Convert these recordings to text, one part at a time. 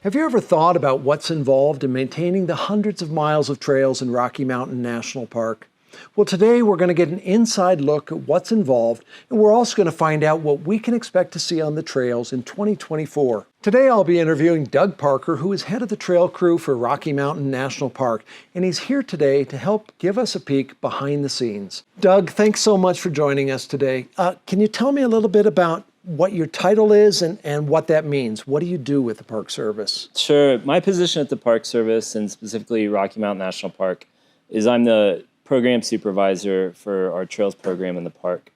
Have you ever thought about what's involved in maintaining the hundreds of miles of trails in Rocky Mountain National Park? Well, today we're going to get an inside look at what's involved, and we're also going to find out what we can expect to see on the trails in 2024. Today I'll be interviewing Doug Parker, who is head of the trail crew for Rocky Mountain National Park, and he's here today to help give us a peek behind the scenes. Doug, thanks so much for joining us today. Can you tell me a little bit about what your title is and what that means? What do you do with the Park Service? Sure. My position at the Park Service, and specifically Rocky Mountain National Park, is I'm the program supervisor for our trails program in the park.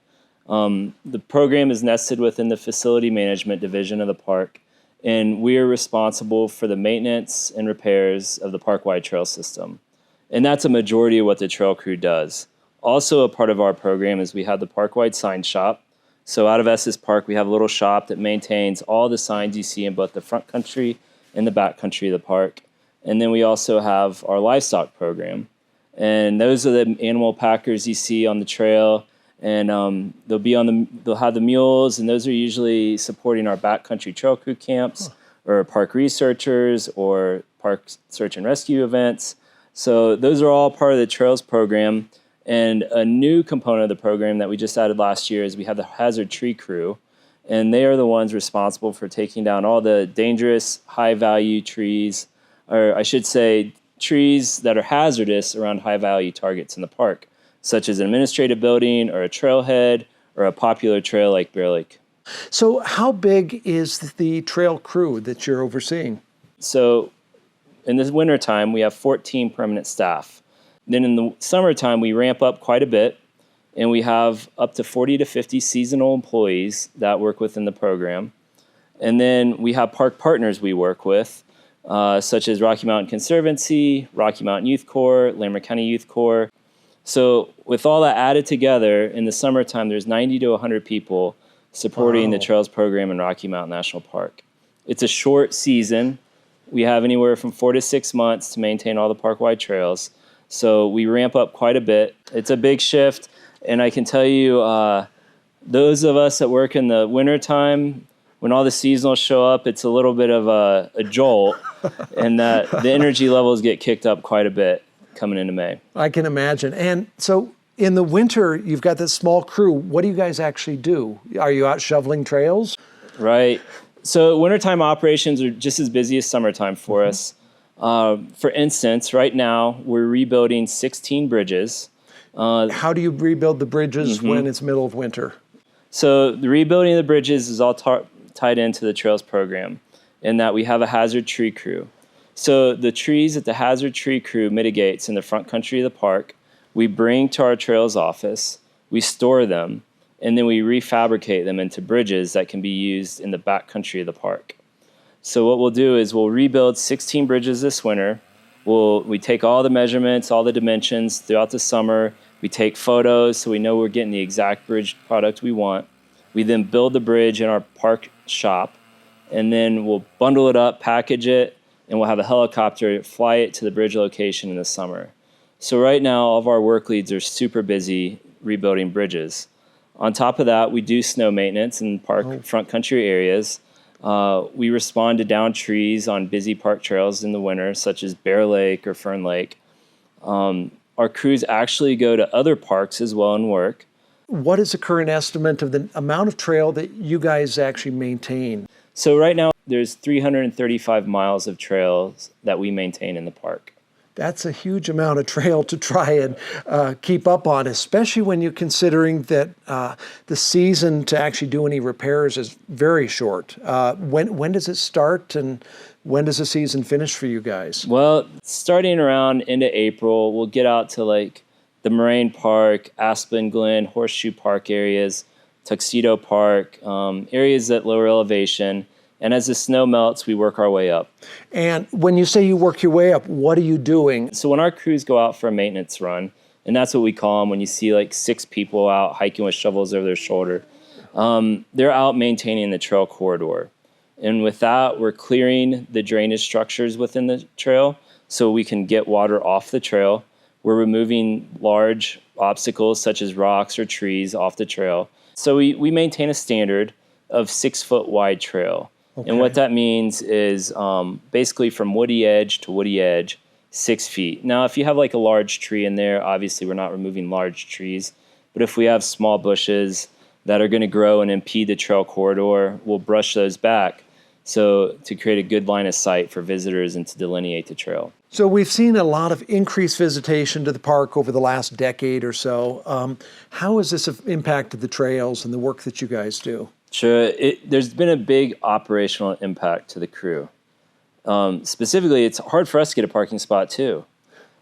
The program is nested within the facility management division of the park, and we are responsible for the maintenance and repairs of the park-wide trail system. And that's a majority of what the trail crew does. Also a part of our program is we have the park-wide sign shop. So out of Estes Park, we have a little shop that maintains all the signs you see in both the front country and the back country of the park. And then we also have our livestock program. And those are the animal packers you see on the trail. And they'll have the mules, and those are usually supporting our backcountry trail crew camps or park researchers or park search and rescue events. So those are all part of the trails program. And a new component of the program that we just added last year is we have the hazard tree crew, and they are the ones responsible for taking down all the dangerous, high-value trees, or I should say trees that are hazardous around high-value targets in the park, such as an administrative building or a trailhead or a popular trail like Bear Lake. So how big is the trail crew that you're overseeing? So in the wintertime, we have 14 permanent staff. Then in the summertime, we ramp up quite a bit, and we have up to 40 to 50 seasonal employees that work within the program. And then we have park partners we work with, such as Rocky Mountain Conservancy, Rocky Mountain Youth Corps, Lambert County Youth Corps. So with all that added together, in the summertime, there's 90 to 100 people supporting the Trails program in Rocky Mountain National Park. It's a short season. We have anywhere from 4 to 6 months to maintain all the park-wide trails. So we ramp up quite a bit. It's a big shift, and I can tell you, those of us that work in the wintertime, when all the seasonals show up, it's a little bit of a jolt, and that the energy levels get kicked up quite a bit coming into May. I can imagine. And so in the winter, you've got this small crew. What do you guys actually do? Are you out shoveling trails? Right. So wintertime operations are just as busy as summertime for us. For instance, right now, we're rebuilding 16 bridges. How do you rebuild the bridges when it's middle of winter? So the rebuilding of the bridges is all tied into the Trails program, in that we have a hazard tree crew. So the trees that the hazard tree crew mitigates in the front country of the park, we bring to our Trails office, we store them, and then we refabricate them into bridges that can be used in the back country of the park. So what we'll do is we'll rebuild 16 bridges this winter. We take all the measurements, all the dimensions throughout the summer. We take photos so we know we're getting the exact bridge product we want. We then build the bridge in our park shop, and then we'll bundle it up, package it, and we'll have a helicopter fly it to the bridge location in the summer. So right now, all of our work leads are super busy rebuilding bridges. On top of that, we do snow maintenance in park front country areas. We respond to downed trees on busy park trails in the winter, such as Bear Lake or Fern Lake. Our crews actually go to other parks as well and work. What is the current estimate of the amount of trail that you guys actually maintain? So right now, there's 335 miles of trails that we maintain in the park. That's a huge amount of trail to try and keep up on, especially when you're considering that the season to actually do any repairs is very short. When does it start, and when does the season finish for you guys? Well, starting around into April, we'll get out to like the Moraine Park, Aspen Glen, Horseshoe Park areas, Tuxedo Park, areas at lower elevation. And as the snow melts, we work our way up. And when you say you work your way up, what are you doing? So when our crews go out for a maintenance run, and that's what we call them when you see like 6 people out hiking with shovels over their shoulder, they're out maintaining the trail corridor. And with that, we're clearing the drainage structures within the trail so we can get water off the trail. We're removing large obstacles such as rocks or trees off the trail. So we maintain a standard of 6-foot wide trail. And what that means is basically from woody edge to woody edge, 6 feet. Now, if you have like a large tree in there, obviously we're not removing large trees. But if we have small bushes that are going to grow and impede the trail corridor, we'll brush those back so to create a good line of sight for visitors and to delineate the trail. So we've seen a lot of increased visitation to the park over the last decade or so. How has this impacted the trails and the work that you guys do? Sure. There's been a big operational impact to the crew. Specifically, it's hard for us to get a parking spot too.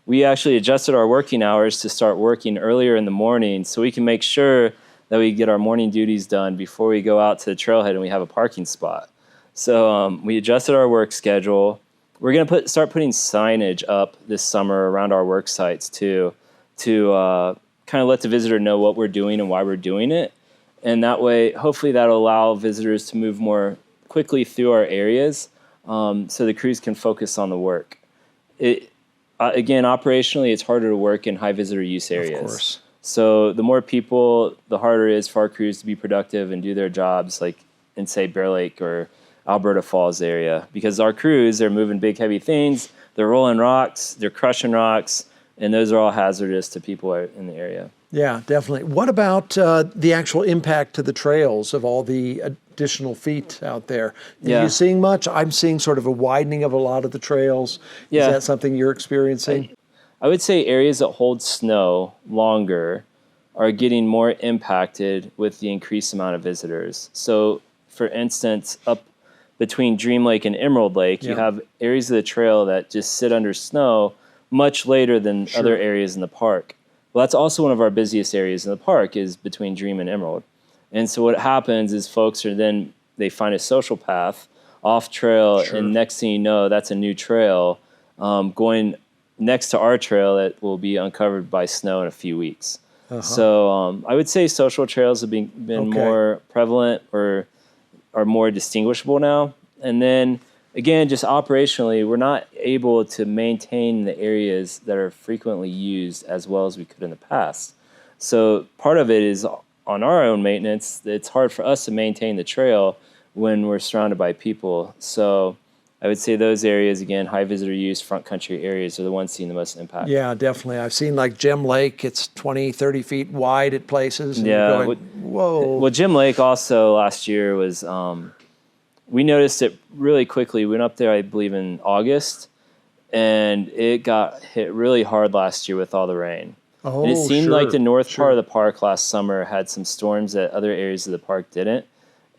We actually adjusted our working hours to start working earlier in the morning so we can make sure that we get our morning duties done before we go out to the trailhead and we have a parking spot. So we adjusted our work schedule. We're going to start putting signage up this summer around our work sites too, to kind of let the visitor know what we're doing and why we're doing it. And that way, hopefully that'll allow visitors to move more quickly through our areas so the crews can focus on the work. Again, operationally, it's harder to work in high visitor use areas. Of course. So the more people, the harder it is for our crews to be productive and do their jobs, like in, say, Bear Lake or Alberta Falls area. Because our crews, they're moving big, heavy things, they're rolling rocks, they're crushing rocks, and those are all hazardous to people in the area. Yeah, definitely. What about the actual impact to the trails of all the additional feet out there? Are you seeing much? I'm seeing sort of a widening of a lot of the trails. Yeah. Is that something you're experiencing? I would say areas that hold snow longer are getting more impacted with the increased amount of visitors. So, for instance, up between Dream Lake and Emerald Lake, you have areas of the trail that just sit under snow much later than other areas in the park. Well, that's also one of our busiest areas in the park is between Dream and Emerald. And so what happens is folks they find a social path off trail, and next thing you know, that's a new trail going next to our trail that will be uncovered by snow in a few weeks. So I would say social trails have been more prevalent or are more distinguishable now. And then again, just operationally, we're not able to maintain the areas that are frequently used as well as we could in the past. So part of it is on our own maintenance. It's hard for us to maintain the trail when we're surrounded by people. So I would say those areas, again, high visitor use, front country areas are the ones seeing the most impact. Yeah, definitely. I've seen like Gem Lake, it's 20, 30 feet wide at places. And yeah. you're going, whoa. Well, Gem Lake also last year was, we noticed it really quickly. We went up there, I believe, in August, and it got hit really hard last year with all the rain. And it seemed like the north part of the park last summer had some storms that other areas of the park didn't.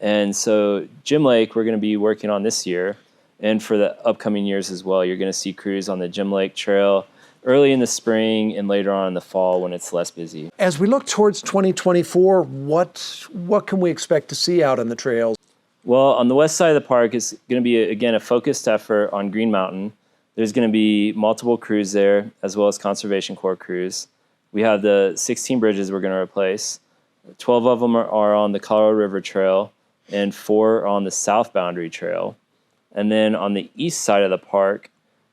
And so Gem Lake, we're going to be working on this year. And for the upcoming years as well, you're going to see crews on the Gem Lake Trail early in the spring and later on in the fall when it's less busy. As we look towards 2024, what can we expect to see out on the trails? Well, on the west side of the park is going to be, again, a focused effort on Green Mountain. There's going to be multiple crews there, as well as Conservation Corps crews. We have the 16 bridges we're going to replace. 12 of them are on the Colorado River Trail, and 4 are on the South Boundary Trail. And then on the east side of the park,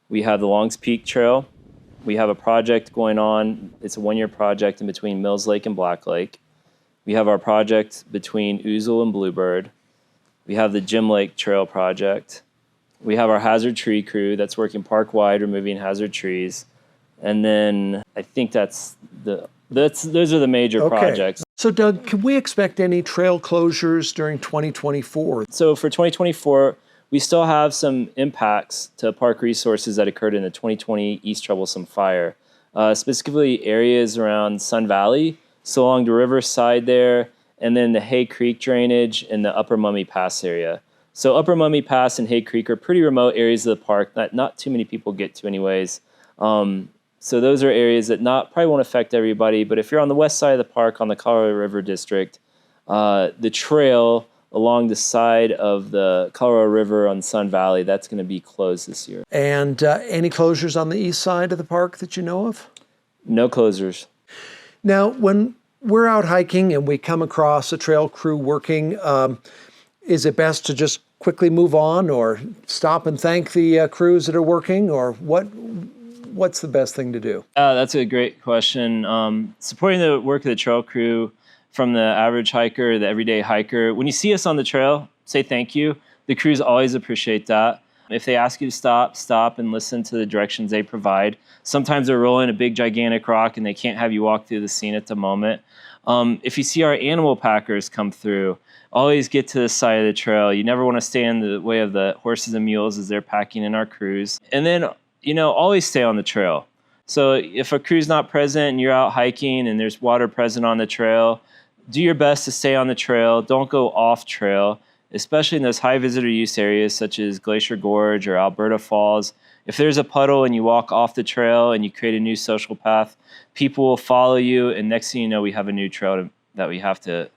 we have the Longs Peak Trail. We have a project going on. It's a 1-year project in between Mills Lake and Black Lake. We have our project between Ouzel and Bluebird. We have the Gem Lake Trail project. We have our hazard tree crew that's working park-wide, removing hazard trees. And then I think those are the major projects. So Doug, can we expect any trail closures during 2024? So for 2024, we still have some impacts to park resources that occurred in the 2020 East Troublesome Fire, specifically areas around Sun Valley, so along the riverside there, and then the Hay Creek drainage in the Upper Mummy Pass area. So Upper Mummy Pass and Hay Creek are pretty remote areas of the park that not too many people get to anyways. So those are areas that probably won't affect everybody, but if you're on the west side of the park on the Colorado River District, the trail along the side of the Colorado River on Sun Valley, that's going to be closed this year. And any closures on the east side of the park that you know of? No closures. Now, when we're out hiking and we come across a trail crew working, is it best to just quickly move on or stop and thank the crews that are working, or what's the best thing to do? That's a great question. Supporting the work of the trail crew from the average hiker, the everyday hiker, when you see us on the trail, say thank you. The crews always appreciate that. If they ask you to stop, stop and listen to the directions they provide. Sometimes they're rolling a big, gigantic rock and they can't have you walk through the scene at the moment. If you see our animal packers come through, always get to the side of the trail. You never want to stay in the way of the horses and mules as they're packing in our crews. And then, always stay on the trail. So if a crew's not present and you're out hiking and there's water present on the trail, do your best to stay on the trail. Don't go off trail, especially in those high visitor use areas such as Glacier Gorge or Alberta Falls. If there's a puddle and you walk off the trail and you create a new social path, people will follow you, and next thing you know, we have a new trail that we have to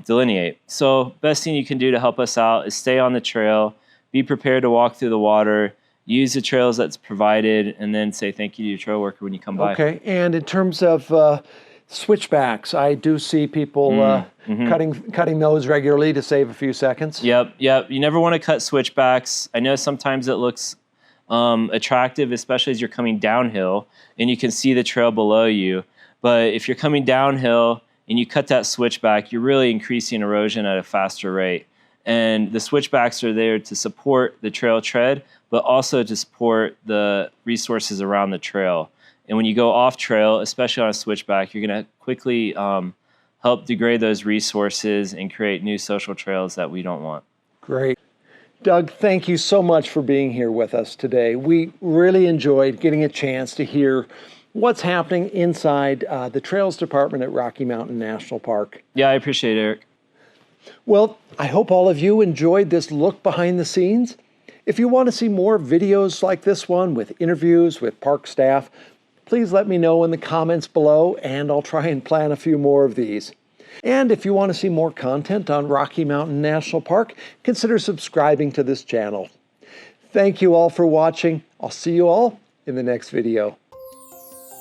delineate. So best thing you can do to help us out is stay on the trail, be prepared to walk through the water, use the trails that's provided, and then say thank you to your trail worker when you come by. Okay, and in terms of switchbacks, I do see people cutting those regularly to save a few seconds. Yep. You never want to cut switchbacks. I know sometimes it looks attractive, especially as you're coming downhill and you can see the trail below you. But if you're coming downhill and you cut that switchback, you're really increasing erosion at a faster rate. And the switchbacks are there to support the trail tread, but also to support the resources around the trail. And when you go off trail, especially on a switchback, you're going to quickly help degrade those resources and create new social trails that we don't want. Great. Doug, thank you so much for being here with us today. We really enjoyed getting a chance to hear what's happening inside the Trails Department at Rocky Mountain National Park. Yeah, I appreciate it, Eric. Well, I hope all of you enjoyed this look behind the scenes. If you want to see more videos like this one with interviews with park staff, please let me know in the comments below and I'll try and plan a few more of these. And if you want to see more content on Rocky Mountain National Park, consider subscribing to this channel. Thank you all for watching. I'll see you all in the next video.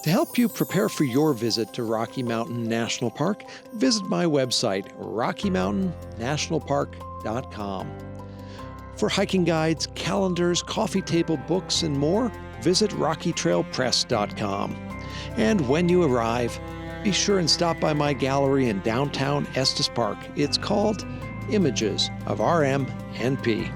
To help you prepare for your visit to Rocky Mountain National Park, visit my website, rockymountainnationalpark.com. For hiking guides, calendars, coffee table books, and more, visit rockytrailpress.com. And when you arrive, be sure and stop by my gallery in downtown Estes Park. It's called Images of RMNP.